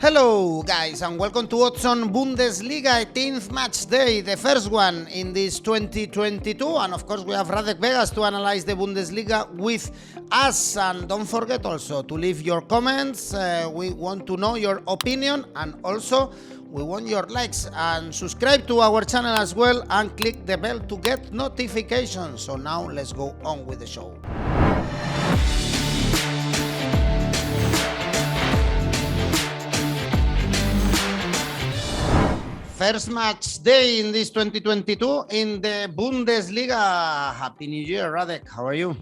Hello guys and welcome to Odds on Bundesliga 18th match day, the first one in this 2022, and of course we have Radek Vegas to analyze the Bundesliga with us. And don't forget also to leave your comments. We want to know your opinion, and also we want your likes, and subscribe to our channel as well and click the bell to get notifications. So now let's go on with the show. First match day in this 2022 in the Bundesliga. Happy New Year, Radek. How are you?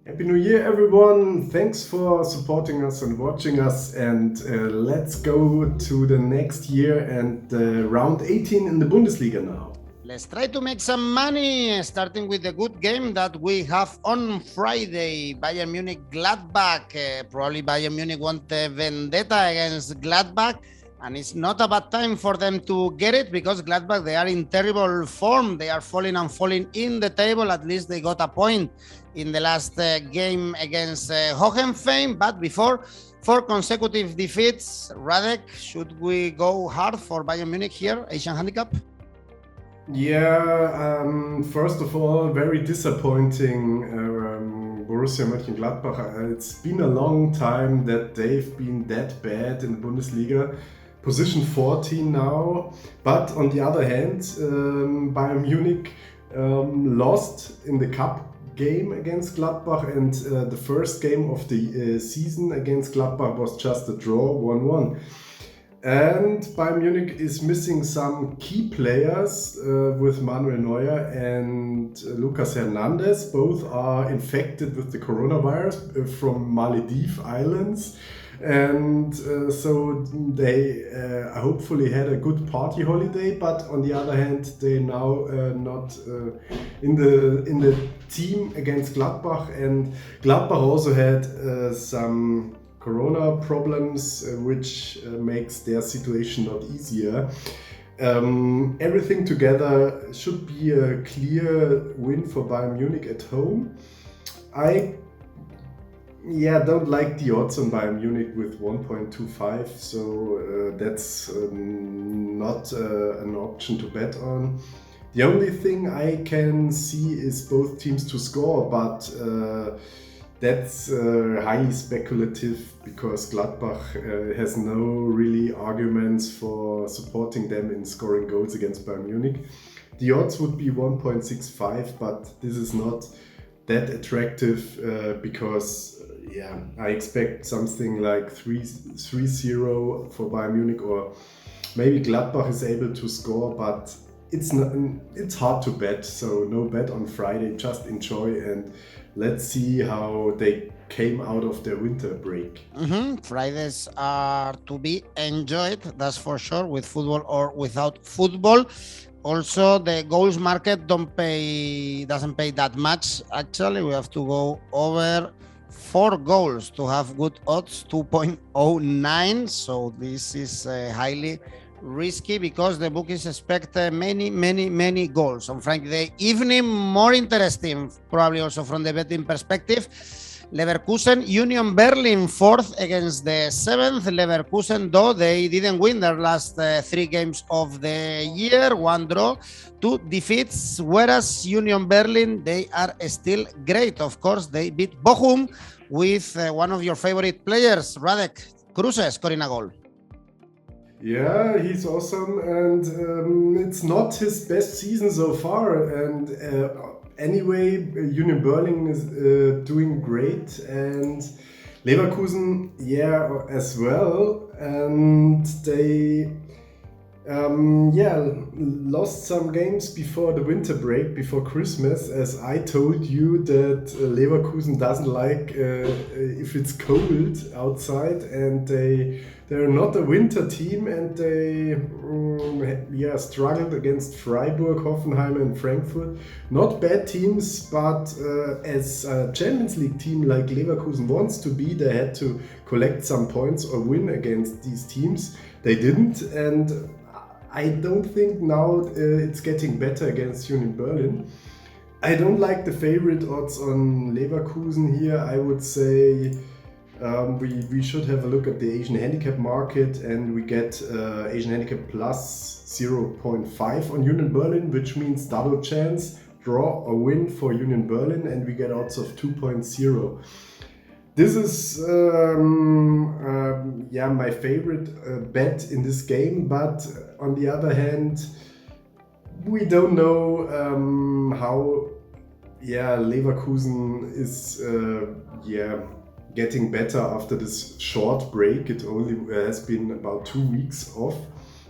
Happy New Year, everyone. Thanks for supporting us and watching us. And let's go to the next year and round 18 in the Bundesliga now. Let's try to make some money, starting with the good game that we have on Friday. Bayern Munich, Gladbach. Probably Bayern Munich want a vendetta against Gladbach. And it's not a bad time for them to get it, because Gladbach, they are in terrible form. They are falling and falling in the table. At least they got a point in the last game against Hoffenheim. But before 4 consecutive defeats, Radek, should we go hard for Bayern Munich here, Asian handicap? Yeah, first of all, very disappointing Borussia Mönchengladbach. It's been a long time that they've been that bad in the Bundesliga. Position 14 now, but on the other hand, Bayern Munich lost in the cup game against Gladbach, and the first game of the season against Gladbach was just a draw, 1-1. And Bayern Munich is missing some key players with Manuel Neuer and Lucas Hernandez. Both are infected with the coronavirus from Maldives Islands. And so they hopefully had a good party holiday, but on the other hand, they now not in the team against Gladbach. And Gladbach also had some corona problems, which makes their situation not easier. Everything together should be a clear win for Bayern Munich at home. I don't like the odds on Bayern Munich with 1.25, so that's not an option to bet on. The only thing I can see is both teams to score, but that's highly speculative, because Gladbach has no really arguments for supporting them in scoring goals against Bayern Munich. The odds would be 1.65, but this is not that attractive because I expect something like 3-0 for Bayern Munich, or maybe Gladbach is able to score, but it's hard to bet, so no bet on Friday, just enjoy and let's see how they came out of their winter break. Fridays are to be enjoyed, that's for sure, with football or without football. Also, the goals market doesn't pay that much. Actually, we have to go over 4 goals to have good odds, 2.09. So this is highly risky, because the bookies expect many goals on Friday evening. More interesting, probably also from the betting perspective, Leverkusen, Union Berlin, Furth against the 7th. Leverkusen, though they didn't win their last 3 games of the year, 1 draw, 2 defeats, whereas Union Berlin, they are still great. Of course, they beat Bochum with one of your favorite players, Radek, Kruse, scoring a goal. Yeah, he's awesome, and it's not his best season so far. And anyway, Union Berlin is doing great, and Leverkusen, as well. And they lost some games before the winter break, before Christmas, as I told you that Leverkusen doesn't like if it's cold outside, and they're not a winter team, and they struggled against Freiburg, Hoffenheim and Frankfurt. Not bad teams, but as a Champions League team like Leverkusen wants to be, they had to collect some points or win against these teams. They didn't, and I don't think now it's getting better against Union Berlin. I don't like the favorite odds on Leverkusen here. I would say We should have a look at the Asian handicap market, and we get Asian handicap plus 0.5 on Union Berlin, which means double chance, draw or win for Union Berlin, and we get odds of 2.0. This is my favorite bet in this game, but on the other hand, we don't know how Leverkusen is getting better after this short break. It only has been about 2 weeks off.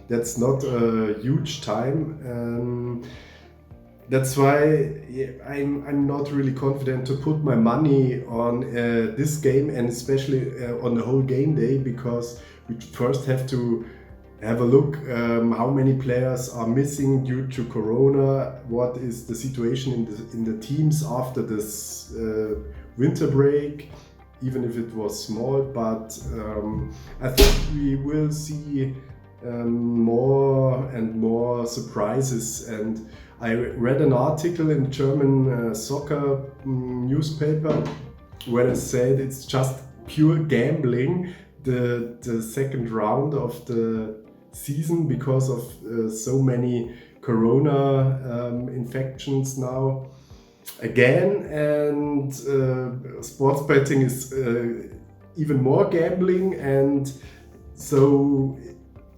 That's not a huge time. That's why I'm not really confident to put my money on this game, and especially on the whole game day, because we first have to have a look how many players are missing due to Corona, what is the situation in the teams after this winter break, even if it was small. But I think we will see more and more surprises. And I read an article in German soccer newspaper where they said it's just pure gambling, the second round of the season, because of so many Corona infections now again. And sports betting is even more gambling, and so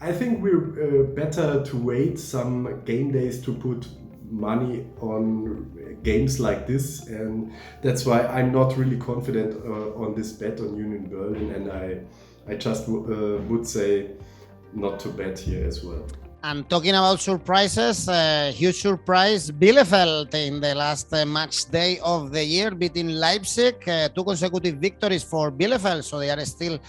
I think we're better to wait some game days to put money on games like this, and that's why I'm not really confident on this bet on Union Berlin, and I just would say not to bet here as well. And talking about surprises, huge surprise, Bielefeld in the last match day of the year, beating Leipzig, 2 consecutive victories for Bielefeld, so they are still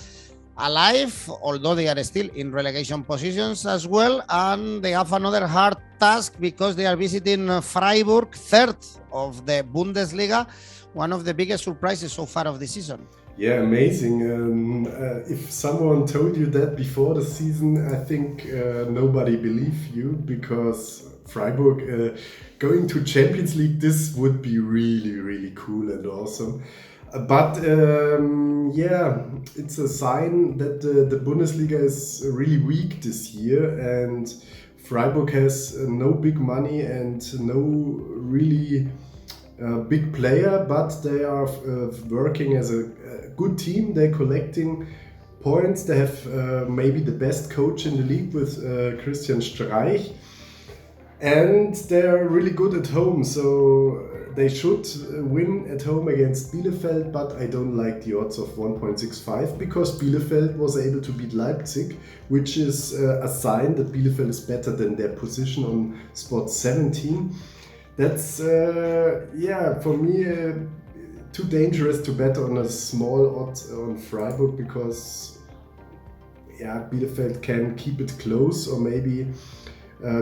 alive, although they are still in relegation positions as well, and they have another hard task because they are visiting Freiburg, third of the Bundesliga, one of the biggest surprises so far of the season. Yeah, amazing. If someone told you that before the season, I think nobody believed you, because Freiburg going to Champions League, this would be really, really cool and awesome. But it's a sign that the Bundesliga is really weak this year, and Freiburg has no big money and no really big player, but they are working as a good team. They're collecting points. They have maybe the best coach in the league with Christian Streich, and they're really good at home, so they should win at home against Bielefeld, but I don't like the odds of 1.65, because Bielefeld was able to beat Leipzig, which is a sign that Bielefeld is better than their position on spot 17. That's, for me, too dangerous to bet on a small odds on Freiburg, because Bielefeld can keep it close or maybe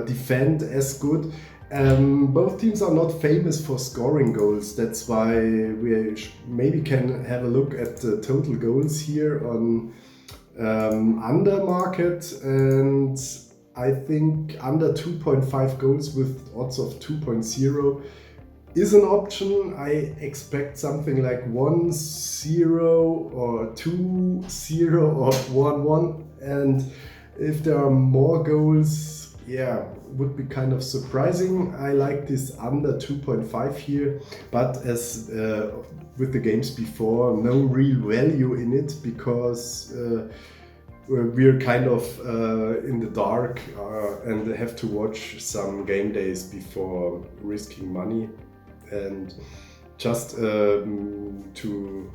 defend as good. Both teams are not famous for scoring goals. That's why we maybe can have a look at the total goals here on under market, and I think under 2.5 goals with odds of 2.0 is an option. I expect something like 1-0 or 2-0 or 1-1, and if there are more goals, would be kind of surprising. I like this under 2.5 here, but as with the games before, no real value in it, because we're kind of in the dark and have to watch some game days before risking money. And just to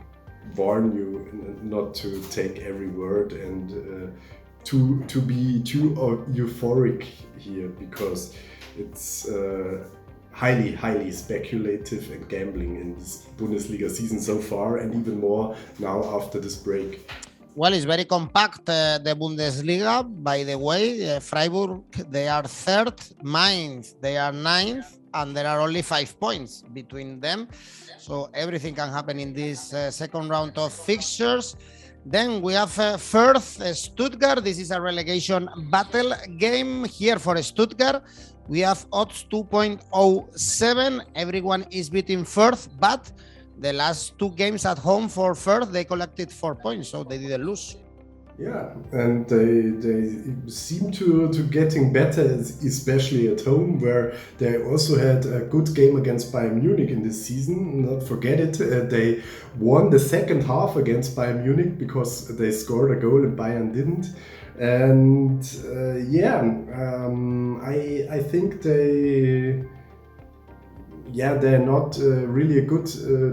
warn you not to take every word and to be too euphoric here, because it's highly speculative and gambling in this Bundesliga season so far, and even more now after this break. Well, it's very compact, the Bundesliga, by the way. Freiburg, they are third, Mainz, they are ninth, and there are only 5 points between them. So everything can happen in this second round of fixtures. Then we have Furth, Stuttgart. This is a relegation battle game here for Stuttgart. We have odds 2.07. Everyone is beating Furth, but the last 2 games at home for Furth, they collected 4 points, so they didn't lose. Yeah, and they seem to getting better, especially at home, where they also had a good game against Bayern Munich in this season. Not forget it, they won the second half against Bayern Munich because they scored a goal and Bayern didn't. And I think they're not really a good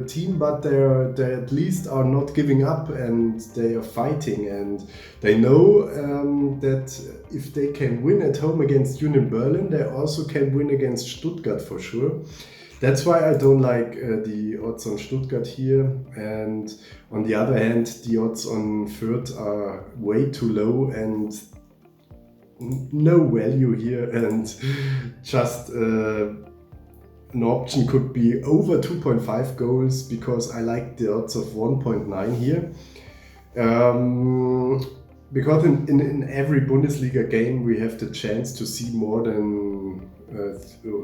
team, but they at least are not giving up and they are fighting, and they know that if they can win at home against Union Berlin, they also can win against Stuttgart for sure. That's why I don't like the odds on Stuttgart here, and on the other hand, the odds on Furth are way too low and no value here, and just an option could be over 2.5 goals because I like the odds of 1.9 here. Because in every Bundesliga game we have the chance to see more than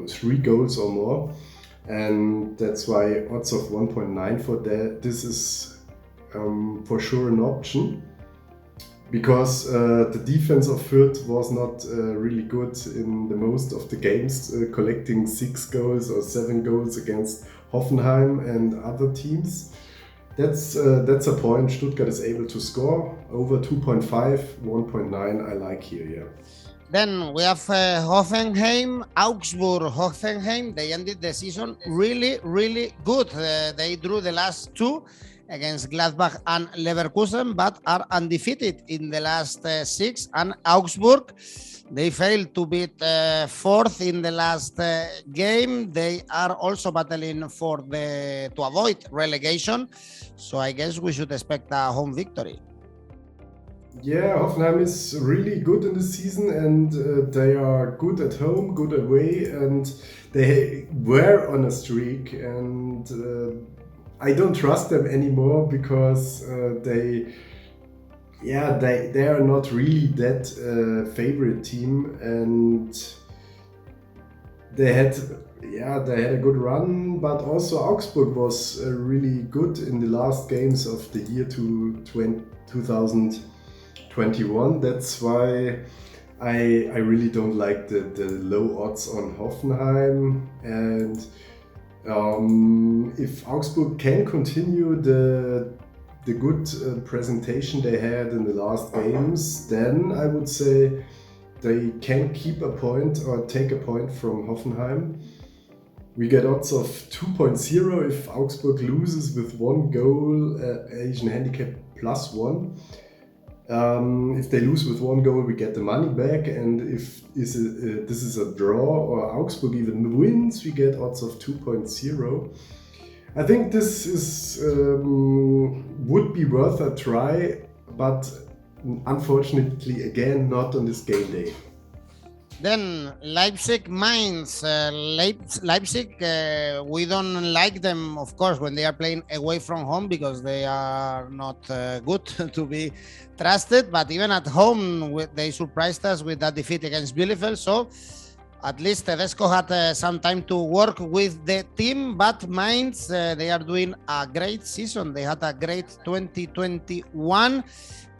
3 goals or more, and that's why odds of 1.9 for that. This is for sure an option. Because the defense of Furth was not really good in the most of the games, collecting 6 goals or 7 goals against Hoffenheim and other teams. That's a point Stuttgart is able to score. Over 2.5, 1.9 I like here, yeah. Then we have Hoffenheim, Augsburg, Hoffenheim. They ended the season really, really good. They drew the last 2 against Gladbach and Leverkusen, but are undefeated in the last 6. And Augsburg, they failed to beat Furth in the last game. They are also battling to avoid relegation. So I guess we should expect a home victory. Yeah, Hoffenheim is really good in the season, and they are good at home, good away, and they were on a streak, and I don't trust them anymore because they are not really that favorite team, and they had a good run, but also Augsburg was really good in the last games of the year 2021. That's why I really don't like the low odds on Hoffenheim, and if Augsburg can continue the good presentation they had in the last games, then I would say they can keep a point or take a point from Hoffenheim. We get odds of 2.0 if Augsburg loses with 1 goal, Asian handicap +1. If they lose with 1 goal, we get the money back, and if this is a draw or Augsburg even wins, we get odds of 2.0. I think this is would be worth a try, but unfortunately, again, not on this game day. Then Leipzig, Mainz. Leipzig, we don't like them, of course, when they are playing away from home because they are not good to be trusted. But even at home, they surprised us with that defeat against Bielefeld. So at least Tedesco had some time to work with the team. But Mainz, they are doing a great season. They had a great 2021.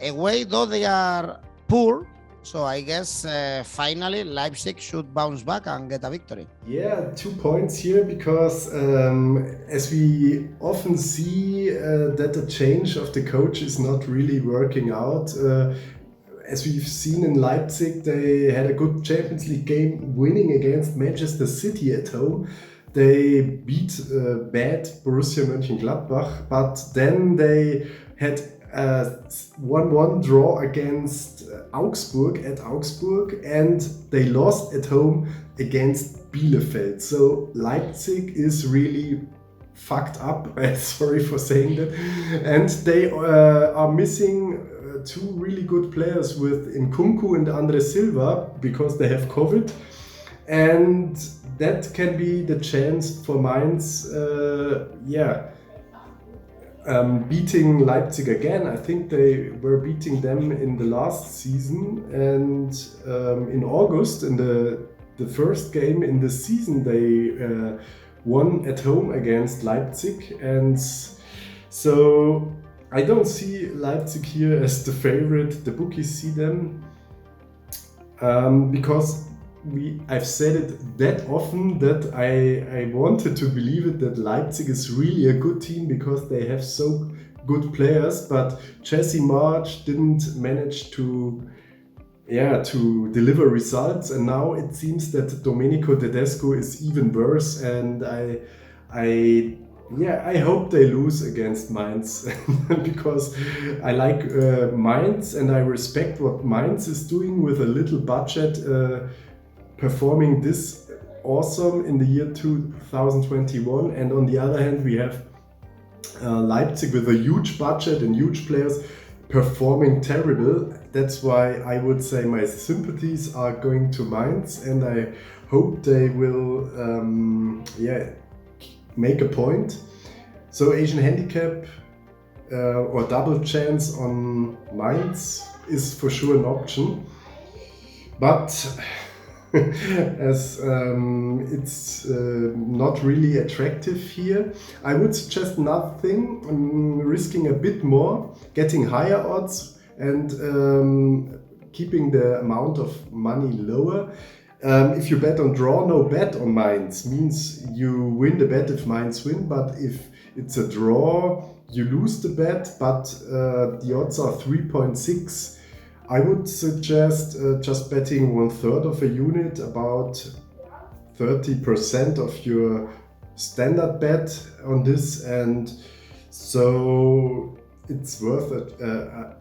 Away, though, they are poor. So I guess finally Leipzig should bounce back and get a victory. Yeah, 2 points here because as we often see that the change of the coach is not really working out. As we've seen in Leipzig, they had a good Champions League game winning against Manchester City at home. They beat bad Borussia Mönchengladbach, but then they had 1-1 draw against Augsburg at Augsburg, and they lost at home against Bielefeld. So Leipzig is really fucked up, sorry for saying that, and they are missing 2 really good players with Nkunku and Andre Silva because they have COVID, and that can be the chance for Mainz, beating Leipzig again. I think they were beating them in the last season, and in August, in the first game in the season, they won at home against Leipzig, and so I don't see Leipzig here as the favorite. The bookies see them because I've said it that often that I wanted to believe it, that Leipzig is really a good team because they have so good players, but Jesse Marsch didn't manage to deliver results, and now it seems that Domenico Tedesco is even worse, and I hope they lose against Mainz because I like Mainz and I respect what Mainz is doing with a little budget, performing this awesome in the year 2021. And on the other hand, we have Leipzig with a huge budget and huge players performing terrible. That's why I would say my sympathies are going to Mainz, and I hope they will make a point. So Asian handicap or double chance on Mainz is for sure an option, but as it's not really attractive here, I would suggest nothing, risking a bit more, getting higher odds, and keeping the amount of money lower. If you bet on draw, no bet on Mainz, means you win the bet if Mainz win, but if it's a draw, you lose the bet, but the odds are 3.6. I would suggest just betting 1/3 of a unit, about 30% of your standard bet on this, and so it's worth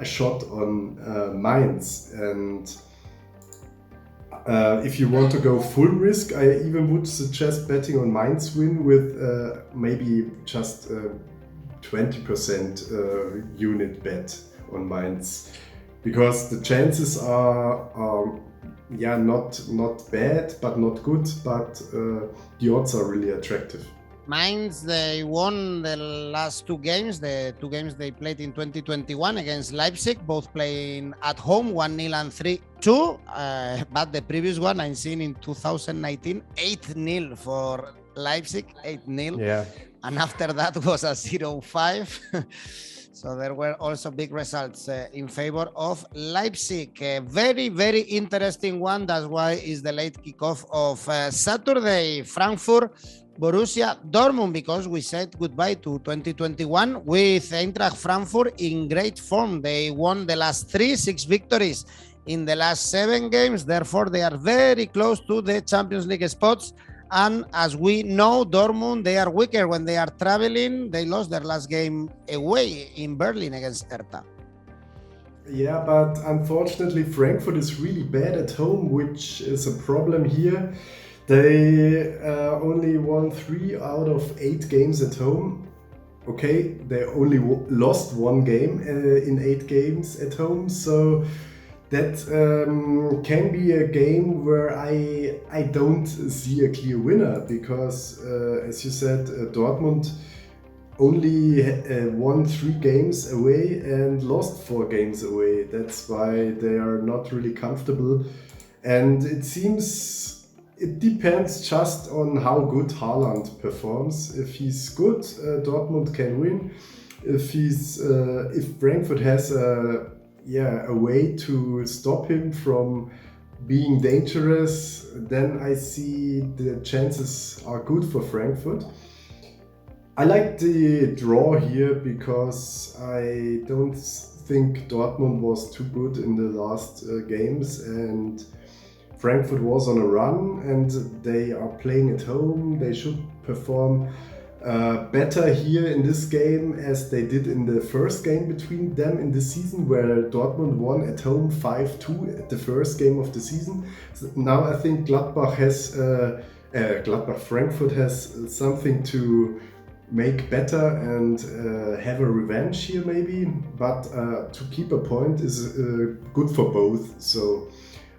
a shot on Mainz. And if you want to go full risk, I even would suggest betting on Mainz win with maybe just 20% unit bet on Mainz, because the chances are not bad but not good, but the odds are really attractive. Mainz, they won the last two games, the two games they played in 2021 against Leipzig, both playing at home, 1-0 and 3-2. But the previous one I've seen in 2019, 8-0 for Leipzig, 8-0. Yeah. And after that was a 0-5. So there were also big results in favor of Leipzig. A very, very interesting one. That's why it's the late kickoff of Saturday. Frankfurt, Borussia Dortmund, because we said goodbye to 2021 with Eintracht Frankfurt in great form. They won the last 6 victories in the last 7 games. Therefore, they are very close to the Champions League spots. And as we know, Dortmund, they are weaker when they are traveling. They lost their last game away in Berlin against Hertha. Yeah, but unfortunately, Frankfurt is really bad at home, which is a problem here. They only won 3 out of 8 games at home. Okay, they only lost 1 game in 8 games at home, so that can be a game where I don't see a clear winner, because as you said, Dortmund only won 3 games away and lost 4 games away. That's why they are not really comfortable, and it seems it depends just on how good Haaland performs. If he's good, Dortmund can win. If Frankfurt has a way to stop him from being dangerous, then I see the chances are good for Frankfurt. I like the draw here because I don't think Dortmund was too good in the last games, and Frankfurt was on a run and they are playing at home. They should perform better here in this game as they did in the first game between them in the season, where Dortmund won at home 5-2 at the first game of the season. So now I think Frankfurt has something to make better and have a revenge here maybe, but to keep a point is good for both. So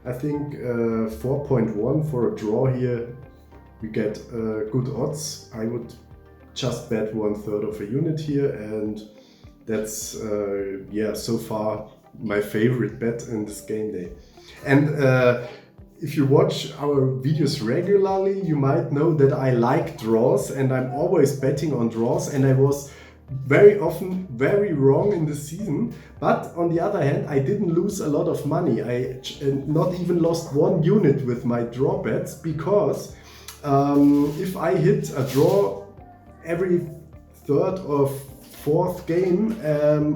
I think 4.1 for a draw here, we get good odds. I would just bet 1/3 of a unit here, and that's so far my favorite bet in this game day. And if you watch our videos regularly, you might know that I like draws and I'm always betting on draws, and I was very often very wrong in the season. But on the other hand, I didn't lose a lot of money. I not even lost 1 unit with my draw bets, because if I hit a draw every third or fourth game,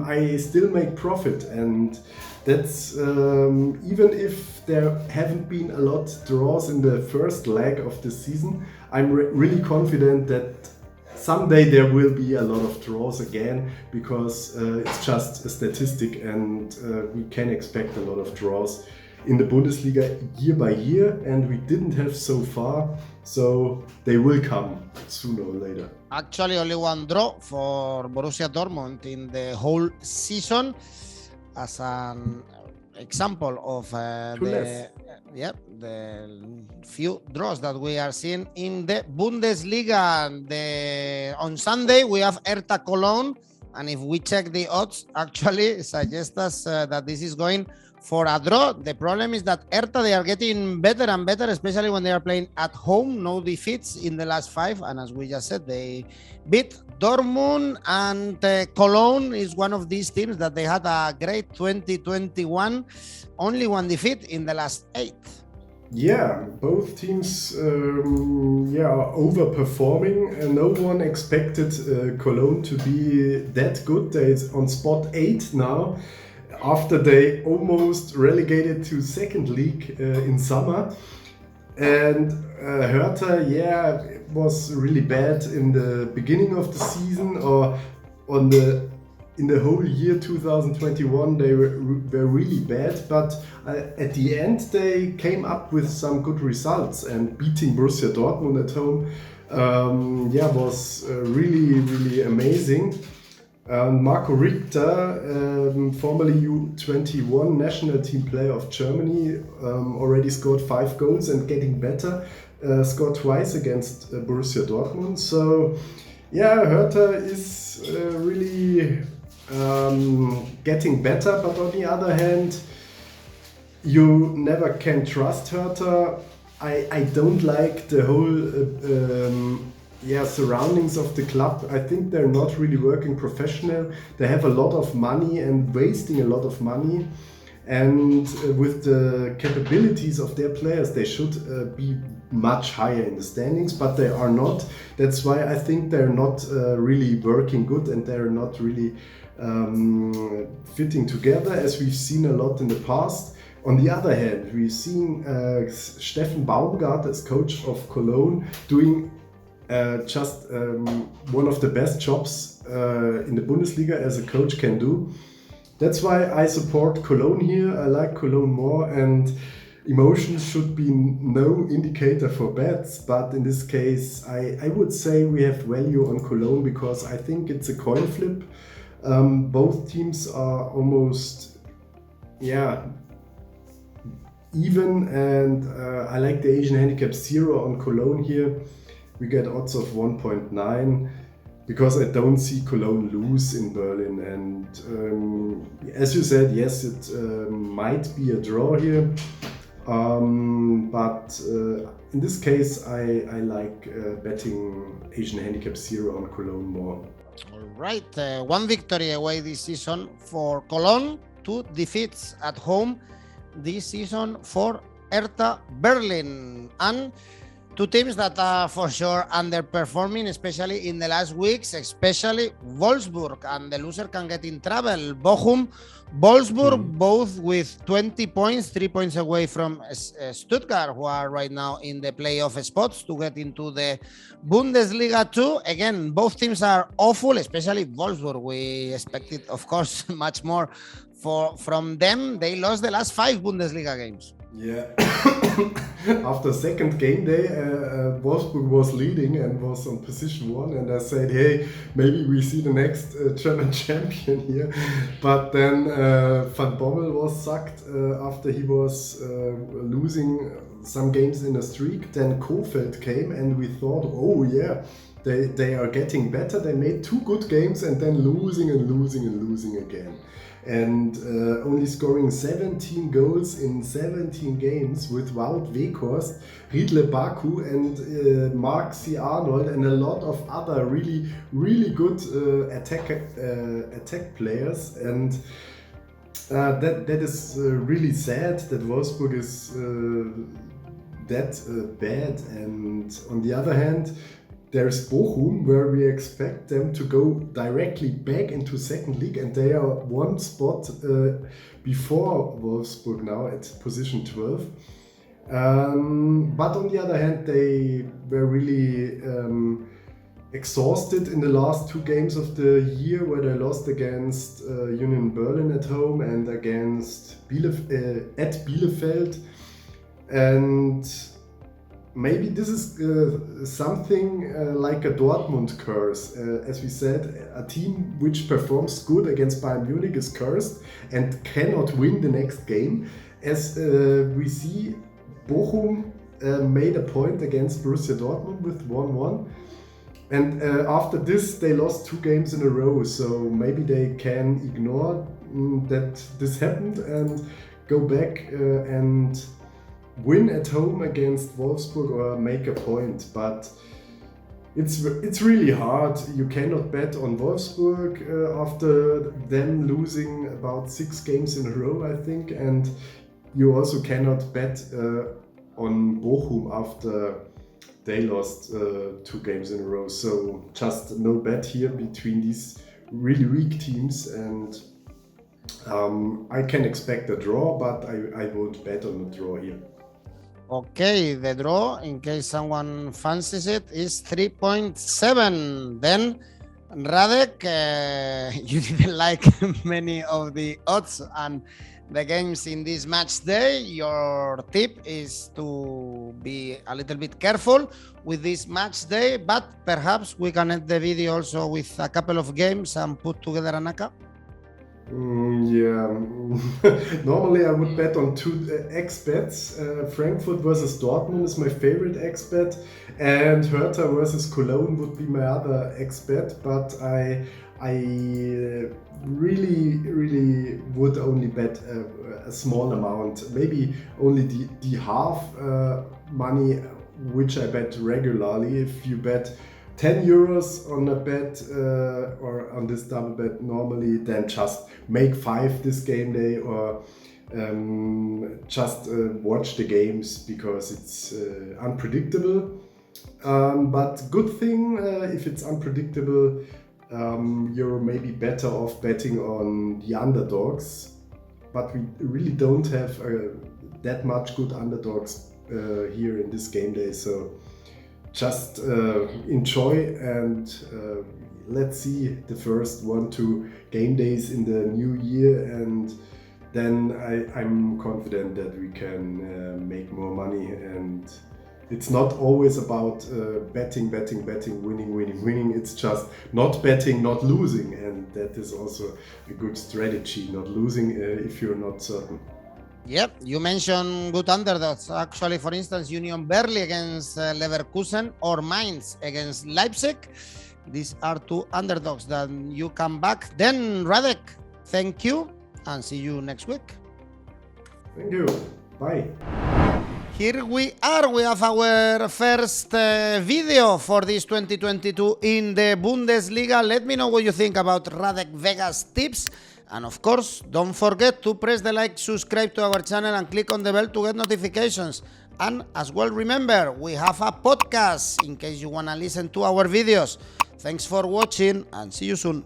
I still make profit. And that's even if there haven't been a lot draws in the first leg of the season, I'm really confident that someday there will be a lot of draws again, because it's just a statistic, and we can expect a lot of draws in the Bundesliga year by year, and we didn't have so far, so they will come sooner or later. Actually, only 1 draw for Borussia Dortmund in the whole season, as an example of the few draws that we are seeing in the Bundesliga. On Sunday we have Hertha Cologne, and if we check the odds, actually suggest us that this is going for a draw. The problem is that Hertha, they are getting better and better, especially when they are playing at home. No defeats in the last 5, and as we just said, they beat Dortmund, and Cologne is one of these teams that they had a great 2021, only 1 defeat in the last 8. Yeah, both teams are overperforming. No one expected Cologne to be that good. They're on spot 8 now, after they almost relegated to second league in summer. And Hertha, was really bad in the beginning of the season, or in the whole year 2021 they were really bad, but at the end they came up with some good results, and beating Borussia Dortmund at home was really amazing. Marco Richter, formerly U21 national team player of Germany, already scored 5 goals and getting better, scored twice against Borussia Dortmund. So Hertha is really getting better, but on the other hand, you never can trust Hertha. I don't like the whole surroundings of the club. I think they're not really working professional. They have a lot of money and wasting a lot of money, and with the capabilities of their players, they should be much higher in the standings, but they are not. That's why I think they're not really working good, and they're not really fitting together, as we've seen a lot in the past. On the other hand, we've seen Steffen Baumgart as coach of Cologne doing one of the best jobs in the Bundesliga as a coach can do. That's why I support Cologne here. I like Cologne more, and emotions should be no indicator for bets, but in this case I would say we have value on Cologne, because I think it's a coin flip. Both teams are almost even, and I like the 𝐬𝐭𝐴𝐺𝐴 on Cologne here. We get odds of 1.9, because I don't see Cologne lose in Berlin. And as you said, yes, it might be a draw here, but in this case I like betting 𝐬𝐴𝐺𝐴 on Cologne more. All right, 1 victory away this season for Cologne, 2 defeats at home this season for Hertha Berlin, and 2 teams that are for sure underperforming, especially in the last weeks, especially Wolfsburg, and the loser can get in trouble. Bochum, Wolfsburg, both with 20 points, 3 points away from Stuttgart, who are right now in the playoff spots to get into the Bundesliga too. Again, both teams are awful, especially Wolfsburg. We expected, of course, much more from them. They lost the last 5 Bundesliga games. Yeah, after second game day, Wolfsburg was leading and was on position 1, and I said, hey, maybe we see the next German champion here. But then Van Bommel was sacked after he was losing some games in a streak. Then 𝐿𝐭𝐴𝐽𝐿 came, and we thought, oh yeah, they are getting better. They made 2 good games and then losing again. and only scoring 17 goals in 17 games with Wout Weghorst, Riedle Baku, and Mark C. Arnold, and a lot of other really good attack players. And that is really sad that Wolfsburg is that bad. And on the other hand, there's Bochum, where we expect them to go directly back into second league, and they are one spot before Wolfsburg now at position 12. But on the other hand, they were really exhausted in the last 2 games of the year, where they lost against Union Berlin at home and against at Bielefeld. And maybe this is something like a Dortmund curse. As we said, a team which performs good against Bayern Munich is cursed and cannot win the next game. As we see, Bochum made a point against Borussia Dortmund with 1-1. And after this, they lost 2 games in a row. So maybe they can ignore that this happened and go back and win at home against Wolfsburg or make a point. But it's really hard. You cannot bet on Wolfsburg after them losing about 6 games in a row, I think. And you also cannot bet on Bochum after they lost 2 games in a row. So just no bet here between these really weak teams. And I can expect a draw, but I won't bet on a draw here. Okay, the draw, in case someone fancies it, is 3.7. Then, Radek, you didn't like many of the odds and the games in this match day. Your tip is to be a little bit careful with this match day, but perhaps we can end the video also with a couple of games and put together an ACCA. Yeah, normally I would bet on 2 X-bets. Frankfurt versus Dortmund is my favorite X-bet, and Hertha versus Cologne would be my other X-bet, but I really would only bet a small amount, maybe only the half money which I bet regularly. If you bet 10 euros on a bet or on this double bet normally, then just make 5 this game day, or just watch the games, because it's unpredictable. But good thing, if it's unpredictable, you're maybe better off betting on the underdogs. But we really don't have that much good underdogs here in this game day, so just enjoy and let's see the first 1-2 game days in the new year, and then I'm confident that we can make more money. And it's not always about betting, winning. It's just not betting, not losing, and that is also a good strategy, not losing if you're not certain. Yep, you mentioned good underdogs. Actually, for instance, Union Berlin against Leverkusen or Mainz against Leipzig. These are 2 underdogs that you come back. Then, Radek, thank you and see you next week. Thank you. Bye. Here we are. We have our first video for this 2022 in the Bundesliga. Let me know what you think about Radek Vegas tips. And of course, don't forget to press the like, subscribe to our channel, and click on the bell to get notifications. And as well, remember, we have a podcast in case you want to listen to our videos. Thanks for watching and see you soon.